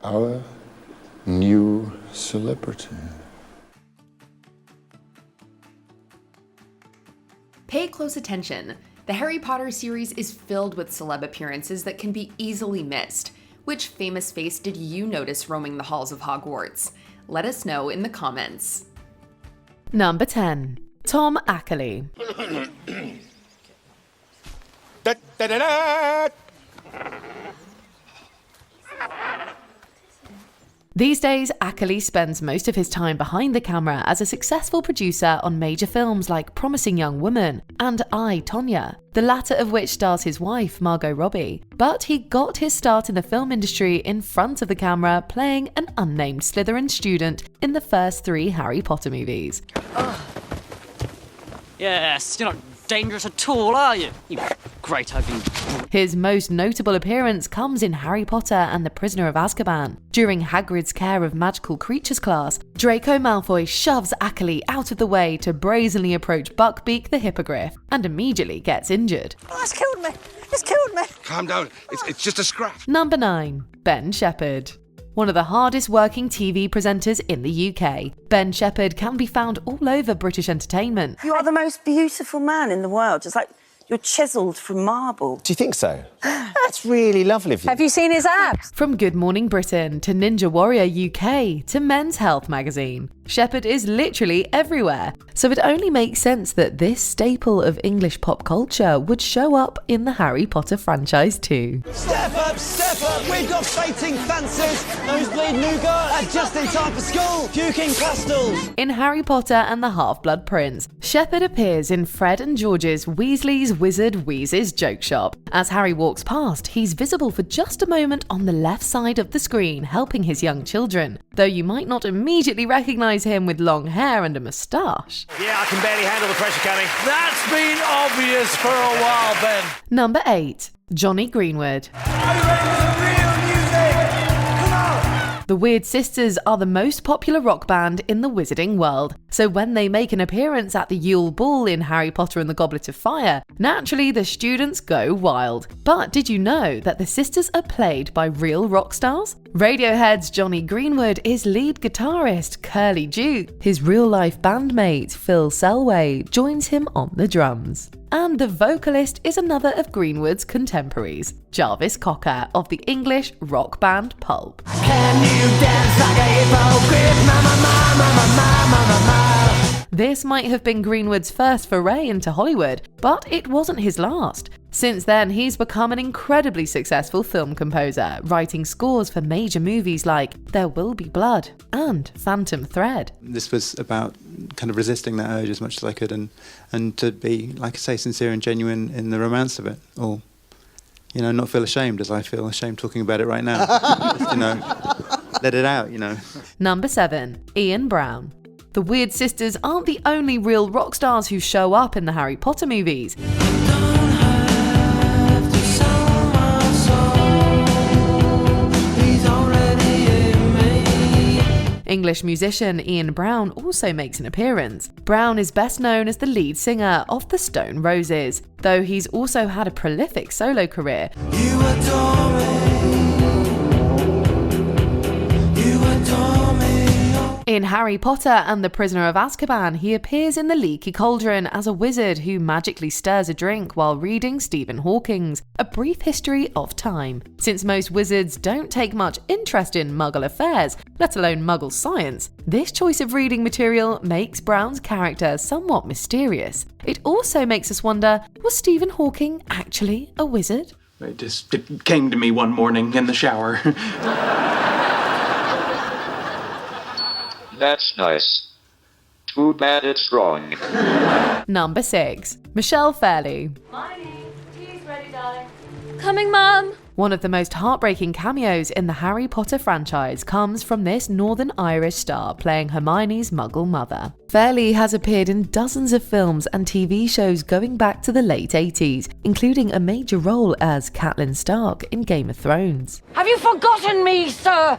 Our new celebrity. Pay close attention. The Harry Potter series is filled with celeb appearances that can be easily missed. Which famous face did you notice roaming the halls of Hogwarts? Let us know in the comments. Number 10. Tom Ackley. These days, Ackley spends most of his time behind the camera as a successful producer on major films like Promising Young Woman and I, Tonya, the latter of which stars his wife, Margot Robbie. But he got his start in the film industry in front of the camera playing an unnamed Slytherin student in the first 3 Harry Potter movies. Yes, you're not dangerous at all, are you? You great ugly... His most notable appearance comes in Harry Potter and the Prisoner of Azkaban. During Hagrid's Care of Magical Creatures class, Draco Malfoy shoves Ackley out of the way to brazenly approach Buckbeak the Hippogriff and immediately gets injured. Oh, it's killed me! It's killed me! Calm down, it's just a scratch. Number 9. Ben Shepherd. One of the hardest working TV presenters in the UK, Ben Shepherd can be found all over British entertainment. You are the most beautiful man in the world, just like you're chiselled from marble. Do you think so? That's really lovely of you. Have you seen his abs? From Good Morning Britain to Ninja Warrior UK to Men's Health magazine, Shepherd is literally everywhere, so it only makes sense that this staple of English pop culture would show up in the Harry Potter franchise too. Step up, we've got fainting fences, nosebleed nougat, and just in time for school, puking pastels. In Harry Potter and the Half-Blood Prince, Shepherd appears in Fred and George's Weasley's Wizard Wheezes joke shop. As Harry walks past, he's visible for just a moment on the left side of the screen, helping his young children, though you might not immediately recognise him with long hair and a moustache. Yeah, I can barely handle the pressure coming. That's been obvious for a while, Ben. Number 8. Johnny Greenwood. Are you ready for the real music? Come on! The Weird Sisters are the most popular rock band in the wizarding world, so when they make an appearance at the Yule Ball in Harry Potter and the Goblet of Fire, naturally the students go wild. But did you know that the sisters are played by real rock stars? Radiohead's Johnny Greenwood is lead guitarist Curly Duke. His real-life bandmate Phil Selway joins him on the drums. And the vocalist is another of Greenwood's contemporaries, Jarvis Cocker of the English rock band Pulp. Can you dance like a hypocrite? Mama. This might have been Greenwood's first foray into Hollywood, but it wasn't his last. Since then, he's become an incredibly successful film composer, writing scores for major movies like There Will Be Blood and Phantom Thread. This was about kind of resisting that urge as much as I could and to be, like I say, sincere and genuine in the romance of it. Or, not feel ashamed as I feel ashamed talking about it right now. Just, let it out, Number 7. Ian Brown. The Weird Sisters aren't the only real rock stars who show up in the Harry Potter movies. English musician Ian Brown also makes an appearance. Brown is best known as the lead singer of the Stone Roses, though he's also had a prolific solo career. You adore me. In Harry Potter and the Prisoner of Azkaban, he appears in the Leaky Cauldron as a wizard who magically stirs a drink while reading Stephen Hawking's A Brief History of Time. Since most wizards don't take much interest in Muggle affairs, let alone Muggle science, this choice of reading material makes Brown's character somewhat mysterious. It also makes us wonder, was Stephen Hawking actually a wizard? It came to me one morning in the shower. That's nice. Too bad it's wrong. Number 6. Michelle Fairley. Morning. Tea's ready, darling. Coming, Mum. One of the most heartbreaking cameos in the Harry Potter franchise comes from this Northern Irish star playing Hermione's Muggle mother. Fairley has appeared in dozens of films and TV shows going back to the late 80s, including a major role as Catelyn Stark in Game of Thrones. Have you forgotten me, sir?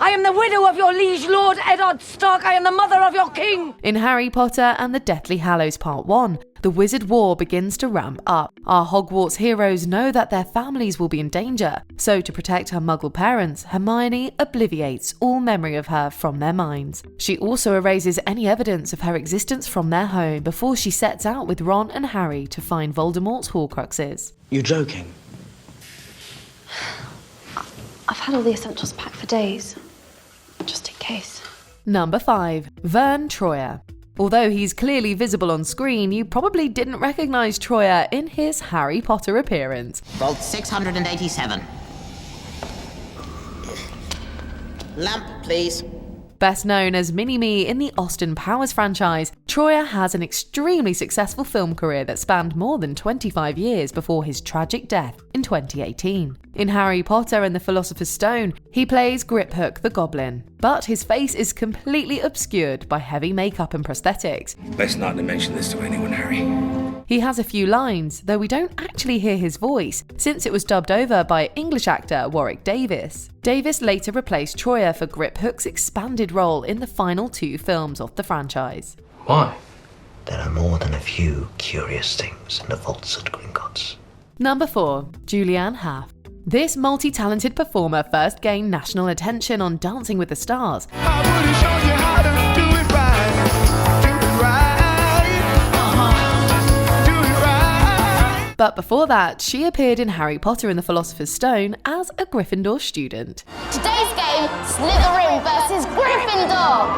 I am the widow of your liege lord Eddard Stark. I am the mother of your king. In Harry Potter and the Deathly Hallows Part 1, the Wizard War begins to ramp up. Our Hogwarts heroes know that their families will be in danger, so to protect her Muggle parents, Hermione obliviates all memory of her from their minds. She also erases any evidence of her existence from their home before she sets out with Ron and Harry to find Voldemort's Horcruxes. You're joking? I've had all the essentials packed for days, just in case. Number 5. Verne Troyer. Although he's clearly visible on screen, you probably didn't recognise Troyer in his Harry Potter appearance. Vault 687. Lamp, please. Best known as Mini-Me in the Austin Powers franchise, Troyer has an extremely successful film career that spanned more than 25 years before his tragic death in 2018. In Harry Potter and the Philosopher's Stone, he plays Griphook the Goblin, but his face is completely obscured by heavy makeup and prosthetics. Best not to mention this to anyone, Harry. He has a few lines, though we don't actually hear his voice, since it was dubbed over by English actor Warwick Davis. Davis later replaced Troyer for Griphook's expanded role in the final 2 films of the franchise. Why? There are more than a few curious things in the vaults at Gringotts. Number 4. Julianne Hough. This multi-talented performer first gained national attention on Dancing with the Stars. But before that, she appeared in Harry Potter and the Philosopher's Stone as a Gryffindor student. Today's game, Slytherin versus Gryffindor!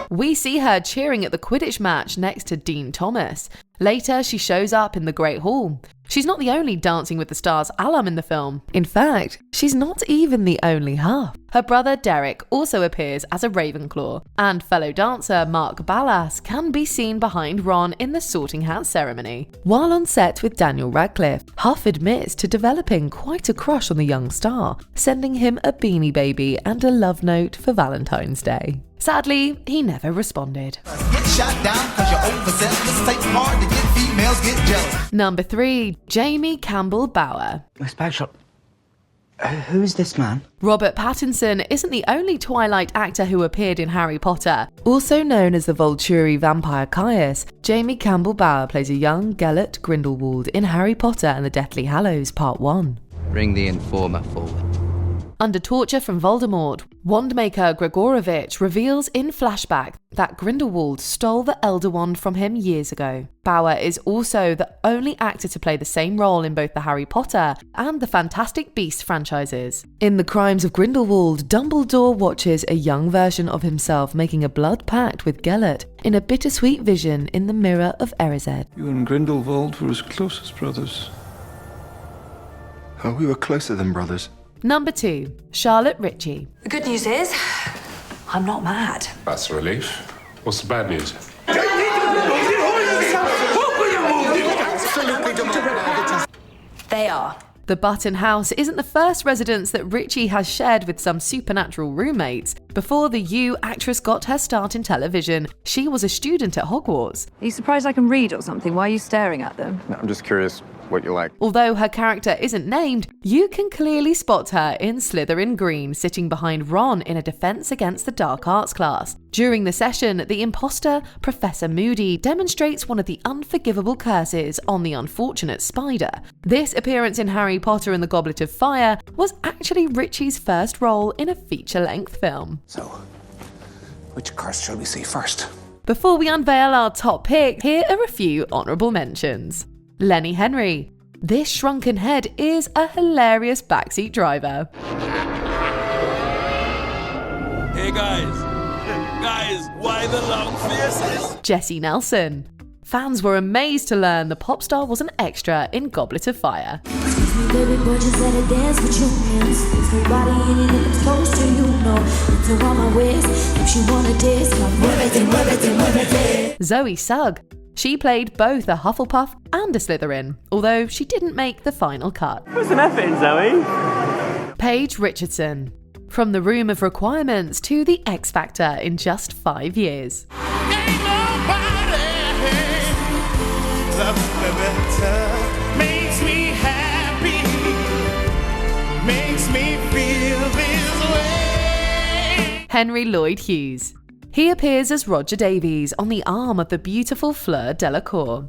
We see her cheering at the Quidditch match next to Dean Thomas. Later, she shows up in the Great Hall. She's not the only Dancing with the Stars alum in the film. In fact, she's not even the only Hough. Her brother Derek also appears as a Ravenclaw, and fellow dancer Mark Ballas can be seen behind Ron in the Sorting Hat ceremony. While on set with Daniel Radcliffe, Hough admits to developing quite a crush on the young star, sending him a Beanie Baby and a love note for Valentine's Day. Sadly, he never responded. Number 3. Jamie Campbell Bower. Miss Bagshot, who is this man? Robert Pattinson isn't the only Twilight actor who appeared in Harry Potter. Also known as the Volturi vampire Caius, Jamie Campbell Bower plays a young Gellert Grindelwald in Harry Potter and the Deathly Hallows Part 1. Bring the informer forward. Under torture from Voldemort, Wandmaker Gregorovitch reveals in flashback that Grindelwald stole the Elder Wand from him years ago. Bower is also the only actor to play the same role in both the Harry Potter and the Fantastic Beasts franchises. In The Crimes of Grindelwald, Dumbledore watches a young version of himself making a blood pact with Gellert in a bittersweet vision in the Mirror of Erised. You and Grindelwald were as close as brothers. Oh, we were closer than brothers. Number 2. Charlotte Ritchie. The good news is, I'm not mad. That's a relief. What's the bad news? They are. The Button House isn't the first residence that Richie has shared with some supernatural roommates. Before the You actress got her start in television, she was a student at Hogwarts. Are you surprised I can read or something? Why are you staring at them? No, I'm just curious what you like. Although her character isn't named, you can clearly spot her in Slytherin Green sitting behind Ron in a Defense Against the Dark Arts class. During the session, the imposter, Professor Moody, demonstrates one of the unforgivable curses on the unfortunate spider. This appearance in Harry Potter and the Goblet of Fire was actually Richie's first role in a feature-length film. So, which curse shall we see first? Before we unveil our top pick, here are a few honourable mentions. Lenny Henry. This shrunken head is a hilarious backseat driver. Hey guys, why the long faces? Jessie Nelson. Fans were amazed to learn the pop star was an extra in Goblet of Fire. Zoe Sugg. She played both a Hufflepuff and a Slytherin, although she didn't make the final cut. Put some effort in, Zoe. Paige Richardson. From the Room of Requirements to the X Factor in just 5 years. makes me feel this way. Henry Lloyd-Hughes. He appears as Roger Davies on the arm of the beautiful Fleur Delacour.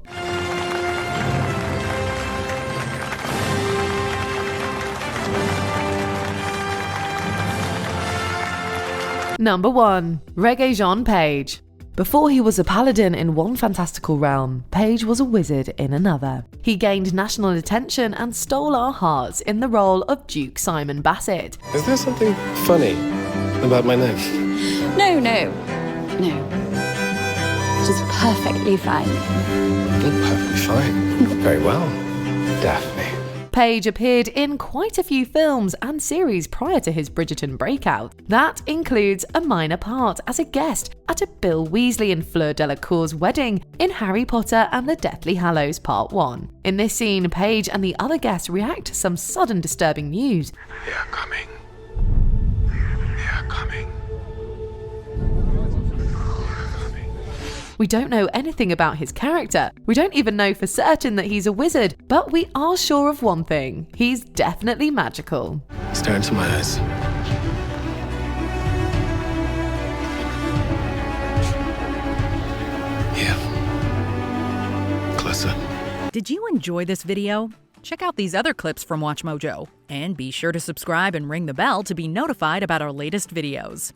Number 1. Regé-Jean Paige. Before he was a paladin in one fantastical realm, Paige was a wizard in another. He gained national attention and stole our hearts in the role of Duke Simon Bassett. Is there something funny about my name? No. Just perfectly fine. Perfectly fine. Very well, Daphne. Paige appeared in quite a few films and series prior to his Bridgerton breakout. That includes a minor part as a guest at a Bill Weasley and Fleur Delacour's wedding in Harry Potter and the Deathly Hallows Part 1. In this scene, Paige and the other guests react to some sudden disturbing news. They are coming. They are coming. We don't know anything about his character. We don't even know for certain that he's a wizard, but we are sure of one thing. He's definitely magical. Stare into my eyes. Yeah. Closer. Did you enjoy this video? Check out these other clips from MsMojo, and be sure to subscribe and ring the bell to be notified about our latest videos.